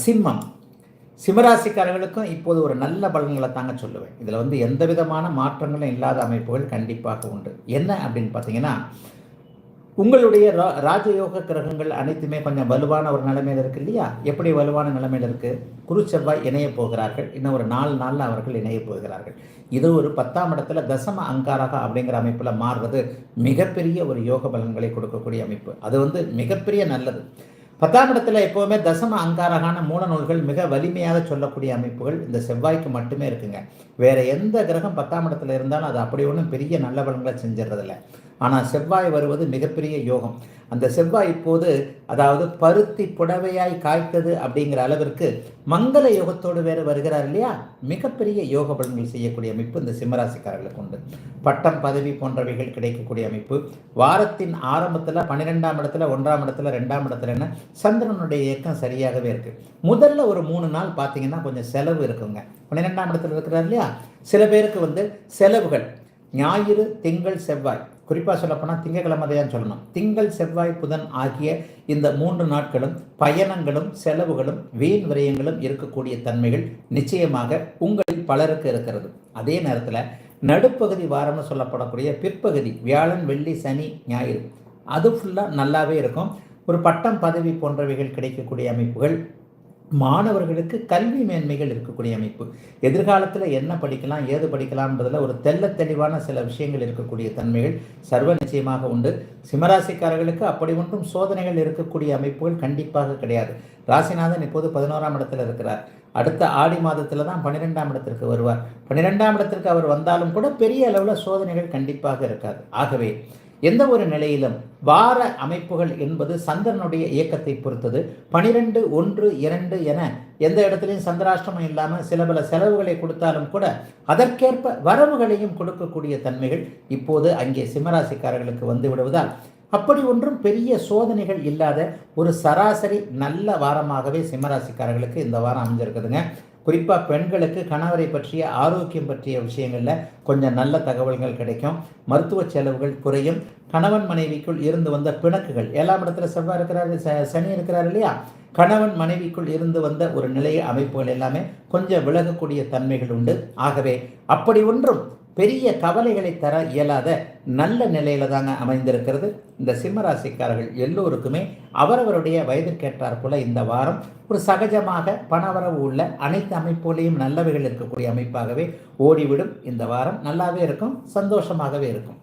சிம்மம், சிம்மராசிக்காரர்களுக்கும் இப்போது ஒரு நல்ல பலன்களை தாங்க சொல்லுவேன். இதில் எந்த விதமான மாற்றங்களும் இல்லாத அமைப்புகள் கண்டிப்பாக உண்டு. என்ன அப்படின்னு பார்த்தீங்கன்னா, உங்களுடைய ராஜயோக கிரகங்கள் அனைத்துமே கொஞ்சம் வலுவான ஒரு நிலைமையில் இருக்குது இல்லையா? எப்படி வலுவான நிலைமையில் இருக்குது? குரு செவ்வாய் இணைய போகிறார்கள். இன்னும் ஒரு 4 நாளில் அவர்கள் இணைய போகிறார்கள். இது ஒரு 10ஆம் இடத்துல தசம அங்காரக அப்படிங்கிற அமைப்பில் மாறுறது மிகப்பெரிய ஒரு யோக பலன்களை கொடுக்கக்கூடிய அமைப்பு. அது மிகப்பெரிய நல்லது. 10ஆம் இடத்துல எப்போவுமே தசம அங்காரகான மூல நூல்கள் மிக வலிமையாக சொல்லக்கூடிய அமைப்புகள் இந்த செவ்வாய்க்கு மட்டுமே இருக்குங்க. வேற எந்த கிரகம் 10ஆம் இடத்துல இருந்தாலும் அது அப்படி ஒன்றும் பெரிய நல்ல பலன்களை செஞ்சிடறதில்ல. ஆனால் செவ்வாய் வருவது மிகப்பெரிய யோகம். அந்த செவ்வாய் இப்போது அதாவது பருத்தி புடவையாய் காய்த்தது அப்படிங்கிற அளவிற்கு மங்கள யோகத்தோடு வேறு வருகிறார் இல்லையா? மிகப்பெரிய யோக பலன்கள் செய்யக்கூடிய அமைப்பு இந்த சிம்மராசிக்காரர்களுக்கு உண்டு. பட்டம் பதவி போன்றவைகள் கிடைக்கக்கூடிய அமைப்பு. வாரத்தின் ஆரம்பத்தில் 12ஆம் இடத்துல 1ஆம் இடத்துல 2ஆம் இடத்துல சந்திரனுடைய இயக்கம் சரியாகவே இருக்கு. முதல்ல ஒரு 3 நாள் பார்த்தீங்கன்னா கொஞ்சம் செலவு இருக்குங்க. 12ஆம் இடத்துல இருக்கிறார் இல்லையா? சில பேருக்கு செலவுகள் ஞாயிறு திங்கள் செவ்வாய், குறிப்பாக சொல்லப்போனால் திங்கக்கிழமை தான் சொல்லணும். திங்கள் செவ்வாய் புதன் ஆகிய இந்த 3 நாட்களும் பயணங்களும் செலவுகளும் வீண் விரயங்களும் இருக்கக்கூடிய தன்மைகள் நிச்சயமாக உங்களில் பலருக்கு இருக்கிறது. அதே நேரத்தில் நடுப்பகுதி வாரம்னு சொல்லப்படக்கூடிய பிற்பகுதி வியாழன் வெள்ளி சனி ஞாயிறு அது ஃபுல்லாக நல்லாவே இருக்கும். ஒரு பட்டம் பதவி போன்றவைகள் கிடைக்கக்கூடிய அமைப்புகள், மாணவர்களுக்கு கல்வி மேன்மைகள் இருக்கக்கூடிய அமைப்பு, எதிர்காலத்தில் என்ன படிக்கலாம் ஏது படிக்கலாம் என்பதில் ஒரு தெளிவான சில விஷயங்கள் இருக்கக்கூடிய தன்மைகள் சர்வ நிச்சயமாக உண்டு. சிம்மராசிக்காரர்களுக்கு அப்படி ஒன்றும் சோதனைகள் இருக்கக்கூடிய அமைப்புகள் கண்டிப்பாக கிடையாது. ராசிநாதன் இப்போது 11ஆம் இடத்துல இருக்கிறார். அடுத்த ஆடி மாதத்தில் தான் 12ஆம் இடத்திற்கு வருவார். 12ஆம் இடத்திற்கு அவர் வந்தாலும் கூட பெரிய அளவில் சோதனைகள் கண்டிப்பாக இருக்காது. ஆகவே எந்த ஒரு நிலையிலும் வார அமைப்புகள் என்பது சந்திரனுடைய இயக்கத்தை பொறுத்தது. 12, 1, 2 என எந்த இடத்துலையும் சந்திராஷ்டமம் இல்லாமல் சில பல செலவுகளை கொடுத்தாலும் கூட அதற்கேற்ப வரவுகளையும் கொடுக்கக்கூடிய தன்மைகள் இப்போது அங்கே சிம்மராசிக்காரர்களுக்கு வந்து விடுவதால் அப்படி ஒன்றும் பெரிய சோதனைகள் இல்லாத ஒரு சராசரி நல்ல வாரமாகவே சிம்மராசிக்காரர்களுக்கு இந்த வாரம் அமைஞ்சிருக்குதுங்க. குறிப்பாக பெண்களுக்கு கணவரை பற்றிய ஆரோக்கியம் பற்றிய விஷயங்களில் கொஞ்சம் நல்ல தகவல்கள் கிடைக்கும். மருத்துவ செலவுகள் குறையும். கணவன் மனைவிக்குள் இருந்து வந்த பிணக்குகள், 7ஆம் இடத்துல செவ்வாய் இருக்கிறாரு, சனி இருக்கிறார் இல்லையா? கணவன் மனைவிக்குள் இருந்து வந்த ஒரு நிலைய அமைப்புகள் எல்லாமே கொஞ்சம் விலகக்கூடிய தன்மைகள் உண்டு. ஆகவே அப்படி ஒன்றும் பெரிய கவலைகளை தர இயலாத நல்ல நிலையில தாங்க அமைந்திருக்கிறது. இந்த சிம்மராசிக்காரர்கள் எல்லோருக்குமே அவரவருடைய வயதிற்கேற்றார் போல இந்த வாரம் ஒரு சகஜமாக பணவரவு உள்ள அனைத்து அமைப்புகளையும் நல்லவைகள் இருக்கக்கூடிய அமைப்பாகவே ஓடிவிடும். இந்த வாரம் நல்லாவே இருக்கும், சந்தோஷமாகவே இருக்கும்.